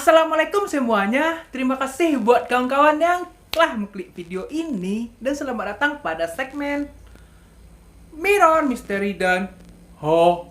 Assalamualaikum semuanya. Terima kasih buat kawan-kawan yang telah mengklik video ini. Dan selamat datang pada segmen Mirror Misteri dan Horror.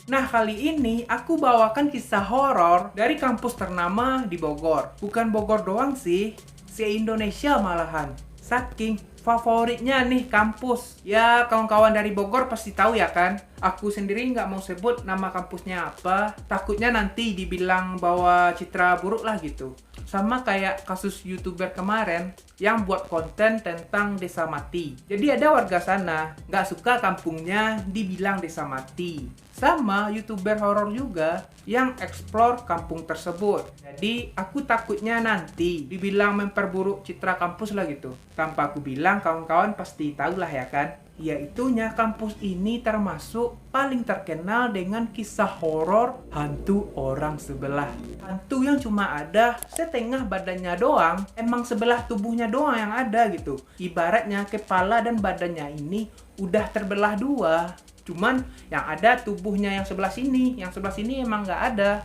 Nah, kali ini aku bawakan kisah horor dari kampus ternama di Bogor. Bukan Bogor doang sih, se-Indonesia malahan. Saking favoritnya nih kampus. Ya, kawan-kawan dari Bogor pasti tahu ya kan? Aku sendiri nggak mau sebut nama kampusnya apa. Takutnya nanti dibilang bawa citra buruk lah gitu. Sama kayak kasus YouTuber kemarin yang buat konten tentang desa mati. Jadi ada warga sana nggak suka kampungnya dibilang desa mati. Sama YouTuber horor juga yang explore kampung tersebut. Jadi aku takutnya nanti dibilang memperburuk citra kampus lah gitu. Tanpa aku bilang, kawan-kawan pasti tahu lah ya kan? Yaitunya kampus ini termasuk paling terkenal dengan kisah horor hantu orang sebelah. Hantu yang cuma ada setengah badannya doang, emang sebelah tubuhnya doang yang ada gitu. Ibaratnya kepala dan badannya ini udah terbelah dua. Cuman yang ada tubuhnya yang sebelah sini emang nggak ada.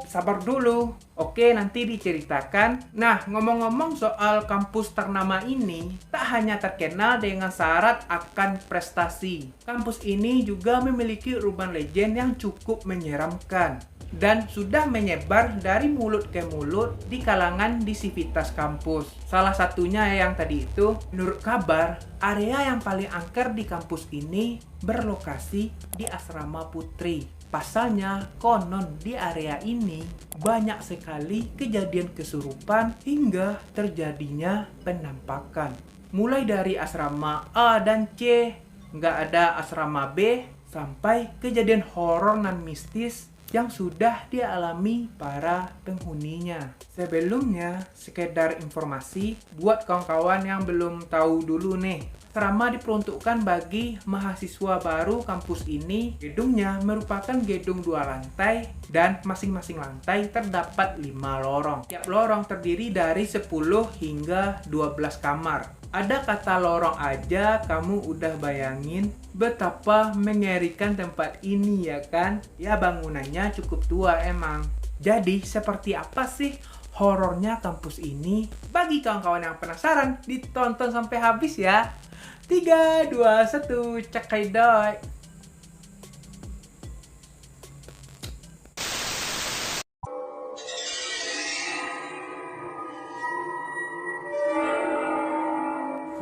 Sabar dulu. Oke, nanti diceritakan. Nah, ngomong-ngomong soal kampus ternama ini, tak hanya terkenal dengan syarat akan prestasi. Kampus ini juga memiliki urban legend yang cukup menyeramkan dan sudah menyebar dari mulut ke mulut di kalangan disivitas kampus. Salah satunya yang tadi itu, menurut kabar, area yang paling angker di kampus ini berlokasi di Asrama Putri. Pasalnya, konon di area ini banyak sekali kejadian kesurupan hingga terjadinya penampakan. Mulai dari asrama A dan C, nggak ada asrama B, sampai kejadian horor dan mistis yang sudah dialami para penghuninya. Sebelumnya, sekedar informasi buat kawan-kawan yang belum tahu dulu nih. Asrama diperuntukkan bagi mahasiswa baru kampus ini. Gedungnya merupakan gedung 2 lantai dan masing-masing lantai terdapat 5 lorong. Tiap lorong terdiri dari 10 hingga 12 kamar. Ada kata lorong aja kamu udah bayangin betapa mengerikan tempat ini ya kan? Ya bangunannya cukup tua emang. Jadi seperti apa sih horornya kampus ini? Bagi kawan-kawan yang penasaran, ditonton sampai habis ya. 3, 2, 1, cakai doi.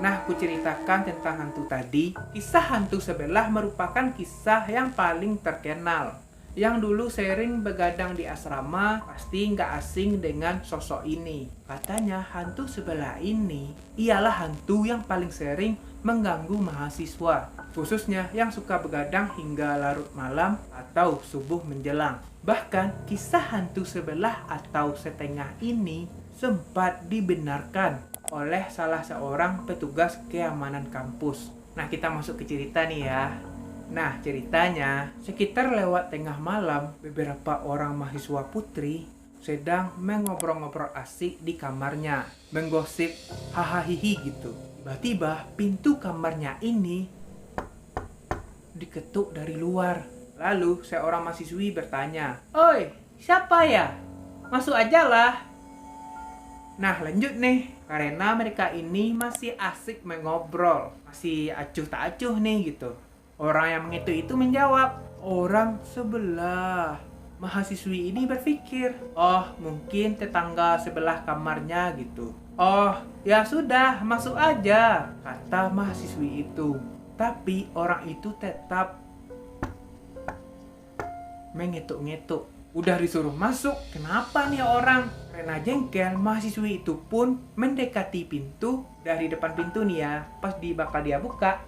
Nah, aku ceritakan tentang hantu tadi. Kisah hantu sebelah merupakan kisah yang paling terkenal. Yang dulu sering begadang di asrama, pasti nggak asing dengan sosok ini. Katanya hantu sebelah ini ialah hantu yang paling sering mengganggu mahasiswa, khususnya yang suka begadang hingga larut malam atau subuh menjelang. Bahkan kisah hantu sebelah atau setengah ini sempat dibenarkan oleh salah seorang petugas keamanan kampus. Nah, kita masuk ke cerita nih ya. Nah, ceritanya, sekitar lewat tengah malam, beberapa orang mahasiswa putri sedang mengobrol-ngobrol asik di kamarnya, menggosip hahaha gitu. Tiba-tiba pintu kamarnya ini diketuk dari luar. Lalu seorang mahasiswi bertanya, "Oi, siapa ya? Masuk aja lah." Nah, lanjut nih. Karena mereka ini masih asik mengobrol, masih acuh tak acuh nih gitu. Orang yang mengetuk itu menjawab, "Orang sebelah." Mahasiswi ini berpikir, "Oh, mungkin tetangga sebelah kamarnya gitu." "Oh, ya sudah, masuk aja," kata mahasiswi itu. Tapi orang itu tetap mengetuk-ngetuk. Udah disuruh masuk, kenapa nih orang? Karena jengkel, mahasiswi itu pun mendekati pintu. Dari depan pintu nih ya, pas bakal dia buka,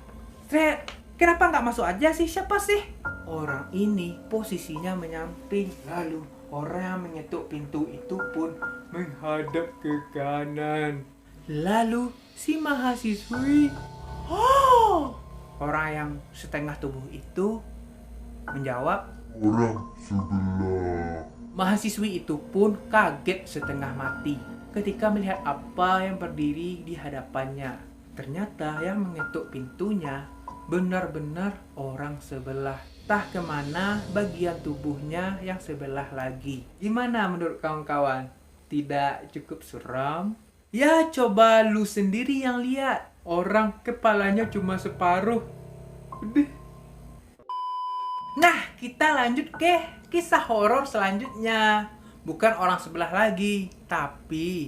"Kenapa nggak masuk aja sih? Siapa sih?" Orang ini posisinya menyamping. Lalu orang yang mengetuk pintu itu pun menghadap ke kanan. Lalu si mahasiswi, orang yang setengah tubuh itu menjawab, "Orang sebelah." Mahasiswi itu pun kaget setengah mati ketika melihat apa yang berdiri di hadapannya. Ternyata yang mengetuk pintunya benar-benar orang sebelah. Entah kemana bagian tubuhnya yang sebelah lagi. Gimana menurut kawan-kawan? Tidak cukup seram? Ya coba lu sendiri yang lihat. Orang kepalanya cuma separuh. Udah. Nah, kita lanjut ke kisah horor selanjutnya. Bukan orang sebelah lagi, tapi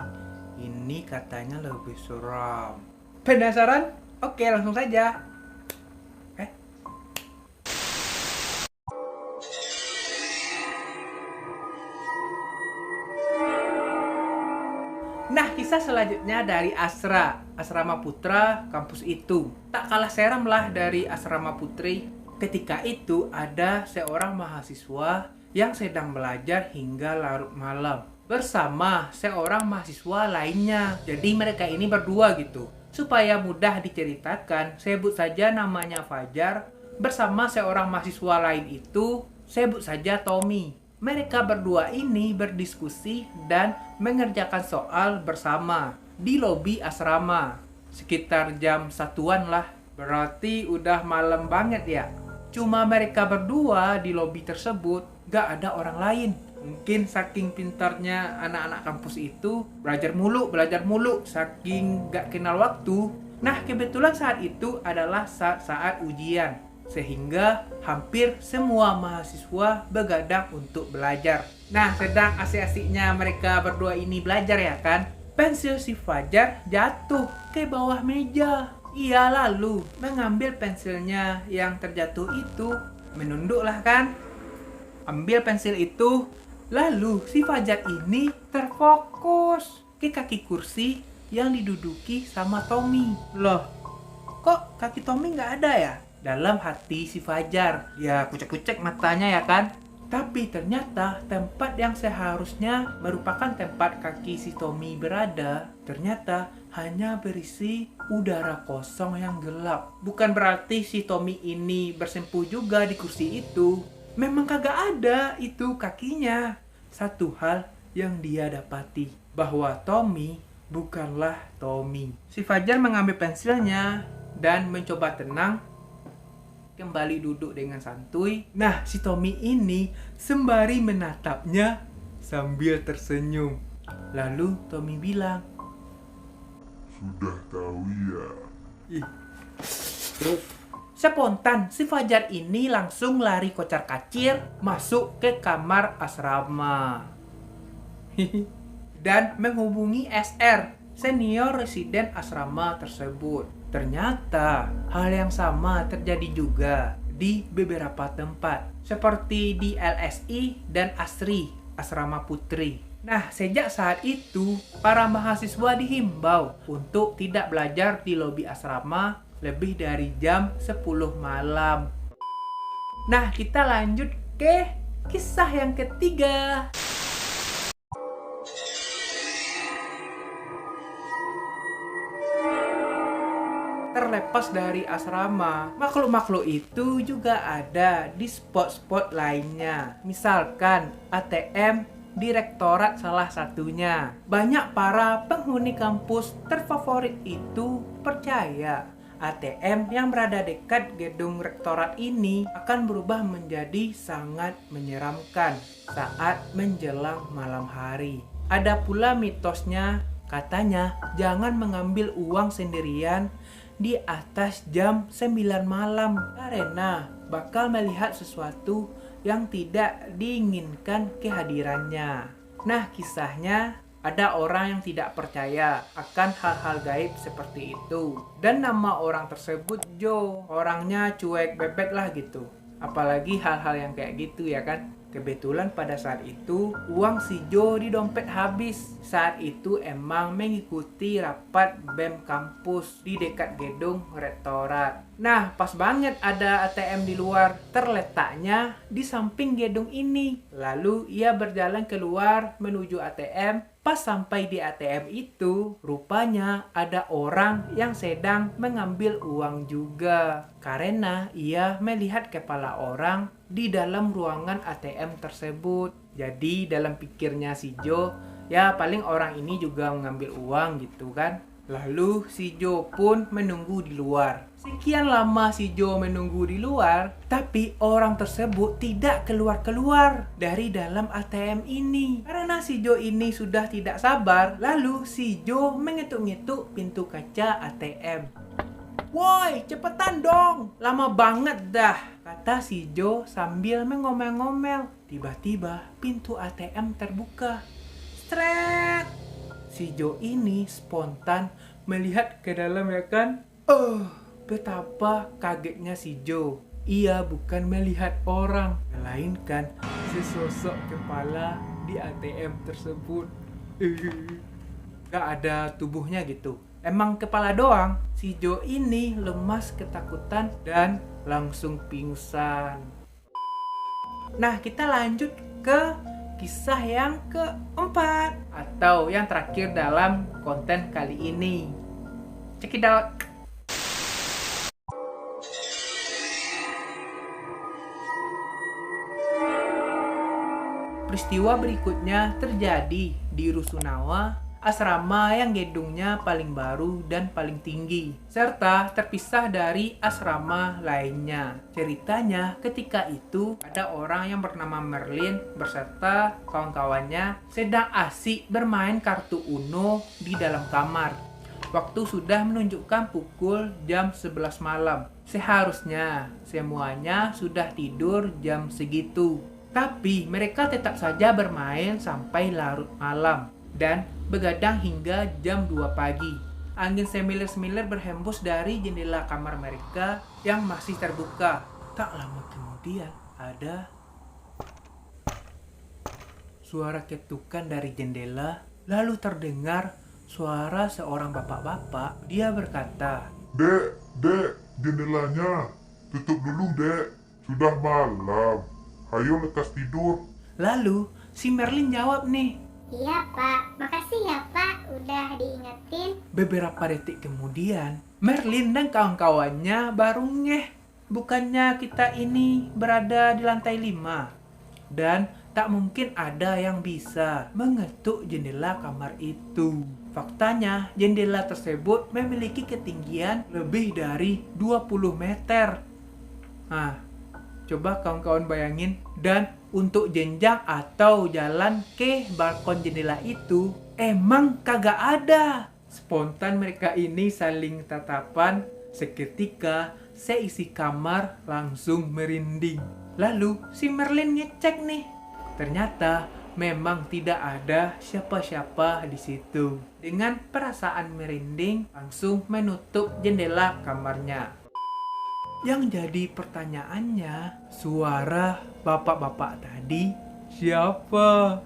ini katanya lebih seram. Penasaran? Oke, langsung saja. Nah, kisah selanjutnya dari Asrama Putra kampus itu. Tak kalah seram lah dari Asrama Putri. Ketika itu ada seorang mahasiswa yang sedang belajar hingga larut malam bersama seorang mahasiswa lainnya. Jadi mereka ini berdua gitu. Supaya mudah diceritakan, sebut saja namanya Fajar bersama seorang mahasiswa lain itu, sebut saja Tommy. Mereka berdua ini berdiskusi dan mengerjakan soal bersama di lobi asrama. Sekitar jam 1-an lah. Berarti udah malam banget ya. Cuma mereka berdua di lobi tersebut, gak ada orang lain. Mungkin saking pintarnya anak-anak kampus itu belajar mulu, saking gak kenal waktu. Nah, kebetulan saat itu adalah saat ujian. Sehingga hampir semua mahasiswa begadang untuk belajar. Nah, sedang asik-asiknya mereka berdua ini belajar ya kan. Pensil si Fajar jatuh ke bawah meja. Ia lalu mengambil pensilnya yang terjatuh itu, menunduklah kan. Ambil pensil itu, lalu si Fajar ini terfokus ke kaki kursi yang diduduki sama Tommy. Loh, kok kaki Tommy nggak ada ya? Dalam hati si Fajar, ya kucek-kucek matanya ya kan. Tapi ternyata tempat yang seharusnya merupakan tempat kaki si Tommy berada, ternyata hanya berisi udara kosong yang gelap. Bukan berarti si Tommy ini bersempuh juga di kursi itu. Memang kagak ada itu kakinya. Satu hal yang dia dapati, bahwa Tommy bukanlah Tommy. Si Fajar mengambil pensilnya dan mencoba tenang, kembali duduk dengan santuy. Nah, si Tommy ini sembari menatapnya sambil tersenyum. Lalu Tommy bilang, Sudah tahu ya. ih. Spontan, si Fajar ini langsung lari kocar-kacir masuk ke kamar asrama. Dan menghubungi SR, senior residen asrama tersebut. Ternyata hal yang sama terjadi juga di beberapa tempat, seperti di LSI dan ASRI, Asrama Putri. Nah, sejak saat itu, para mahasiswa dihimbau untuk tidak belajar di lobi asrama lebih dari jam 10 malam. Nah, kita lanjut ke kisah yang ketiga. Terlepas dari asrama, makhluk-makhluk itu juga ada di spot-spot lainnya. Misalkan ATM di rektorat salah satunya. Banyak para penghuni kampus terfavorit itu percaya ATM yang berada dekat gedung rektorat ini akan berubah menjadi sangat menyeramkan saat menjelang malam hari. Ada pula mitosnya, katanya jangan mengambil uang sendirian di atas jam 9 malam karena bakal melihat sesuatu yang tidak diinginkan kehadirannya. Nah, kisahnya ada orang yang tidak percaya akan hal-hal gaib seperti itu. Dan nama orang tersebut Joe. Orangnya cuek bebek lah gitu. Apalagi hal-hal yang kayak gitu ya kan. Kebetulan pada saat itu uang si Joe di dompet habis. Saat itu emang mengikuti rapat BEM kampus di dekat gedung rektorat. Nah, pas banget ada ATM di luar, terletaknya di samping gedung ini. Lalu ia berjalan keluar menuju ATM. Pas sampai di ATM itu, rupanya ada orang yang sedang mengambil uang juga. Karena ia melihat kepala orang di dalam ruangan ATM tersebut. Jadi dalam pikirnya si Joe, ya paling orang ini juga mengambil uang gitu kan. Lalu si Jo pun menunggu di luar. Sekian lama si Jo menunggu di luar, tapi orang tersebut tidak keluar-keluar dari dalam ATM ini. Karena si Jo ini sudah tidak sabar, lalu si Jo mengetuk-ngetuk pintu kaca ATM. "Woi, cepetan dong! Lama banget dah!" kata si Jo sambil mengomel-ngomel. Tiba-tiba pintu ATM terbuka. Stret! Si Jo ini spontan melihat ke dalam, ya kan? Betapa kagetnya si Jo. Ia bukan melihat orang, melainkan sesosok kepala di ATM tersebut. Gak ada tubuhnya gitu. Emang kepala doang. Si Jo ini lemas ketakutan dan langsung pingsan. Nah, kita lanjut ke kisah yang keempat atau yang terakhir dalam konten kali ini. Check it out. Peristiwa berikutnya terjadi di Rusunawa, asrama yang gedungnya paling baru dan paling tinggi, serta terpisah dari asrama lainnya. Ceritanya, ketika itu ada orang yang bernama Merlin beserta kawan-kawannya sedang asik bermain kartu Uno di dalam kamar. Waktu sudah menunjukkan pukul jam 11 malam. Seharusnya semuanya sudah tidur jam segitu. Tapi mereka tetap saja bermain sampai larut malam dan begadang hingga jam 2 pagi. Angin semilir-semilir berhembus dari jendela kamar mereka yang masih terbuka. Tak lama kemudian ada suara ketukan dari jendela, lalu terdengar suara seorang bapak-bapak. Dia berkata, Dek, jendelanya. Tutup dulu, Dek. Sudah malam. Ayo lekas tidur. Lalu si Merlin jawab nih, "Iya Pak, makasih ya Pak, udah diingetin." beberapa detik kemudian, Merlin dan kawan-kawannya baru ngeh. Bukannya kita ini berada di lantai 5 dan tak mungkin ada yang bisa mengetuk jendela kamar itu. Faktanya, jendela tersebut memiliki ketinggian lebih dari 20 meter. Nah, coba kawan-kawan bayangin. Dan untuk jenjang atau jalan ke balkon jendela itu emang kagak ada. Spontan mereka ini saling tatapan. Seketika seisi kamar langsung merinding. Lalu si Merlin ngecek nih. Ternyata memang tidak ada siapa-siapa di situ. Dengan perasaan merinding langsung menutup jendela kamarnya. Yang jadi pertanyaannya, suara bapak-bapak tadi siapa?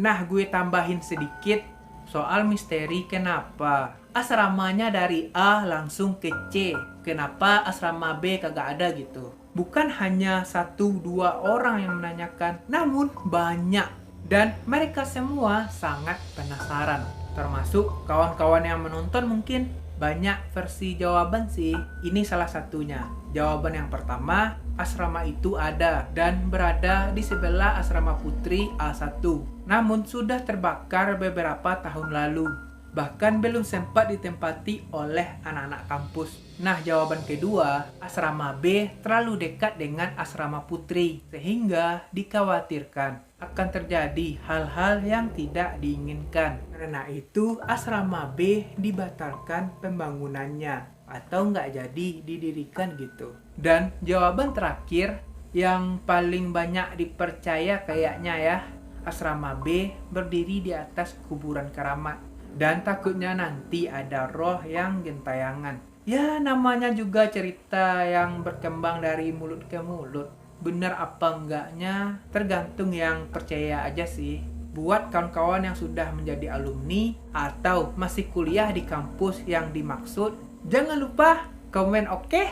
Nah, gue tambahin sedikit soal misteri kenapa asramanya dari A langsung ke C. Kenapa asrama B kagak ada gitu. Bukan hanya 1-2 orang yang menanyakan, namun banyak. Dan mereka semua sangat penasaran. Termasuk kawan-kawan yang menonton mungkin banyak versi jawaban sih. Ini salah satunya. Jawaban yang pertama, asrama itu ada dan berada di sebelah asrama putri A1. Namun sudah terbakar beberapa tahun lalu. Bahkan belum sempat ditempati oleh anak-anak kampus. Nah, jawaban kedua, asrama B terlalu dekat dengan asrama putri, sehingga dikhawatirkan akan terjadi hal-hal yang tidak diinginkan. Karena itu, asrama B dibatalkan pembangunannya, atau nggak jadi didirikan gitu. Dan jawaban terakhir, yang paling banyak dipercaya kayaknya ya, asrama B berdiri di atas kuburan keramat. Dan takutnya nanti ada roh yang gentayangan. Ya, namanya juga cerita yang berkembang dari mulut ke mulut. Benar apa enggaknya tergantung yang percaya aja sih. Buat kawan-kawan yang sudah menjadi alumni atau masih kuliah di kampus yang dimaksud, jangan lupa komen oke?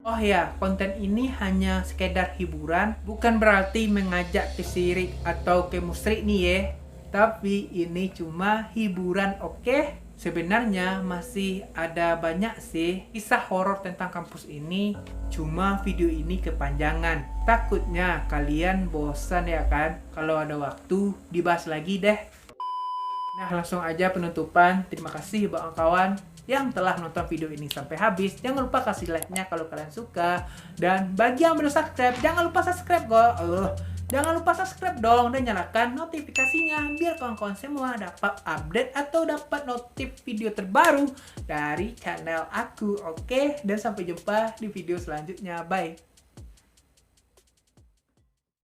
Oh ya, konten ini hanya sekedar hiburan, bukan berarti mengajak ke syirik atau ke musyrik nih ya. Tapi ini cuma hiburan, oke? Sebenarnya masih ada banyak sih kisah horor tentang kampus ini. Cuma video ini kepanjangan. Takutnya kalian bosan ya kan? Kalau ada waktu dibahas lagi deh. Nah, langsung aja penutupan. Terima kasih buat kawan yang telah nonton video ini sampai habis. Jangan lupa kasih like-nya kalau kalian suka. Dan bagi yang belum subscribe, jangan lupa subscribe kok. Jangan lupa subscribe dong dan nyalakan notifikasinya biar kawan-kawan semua dapat update atau dapat notif video terbaru dari channel aku. Oke, dan sampai jumpa di video selanjutnya. Bye.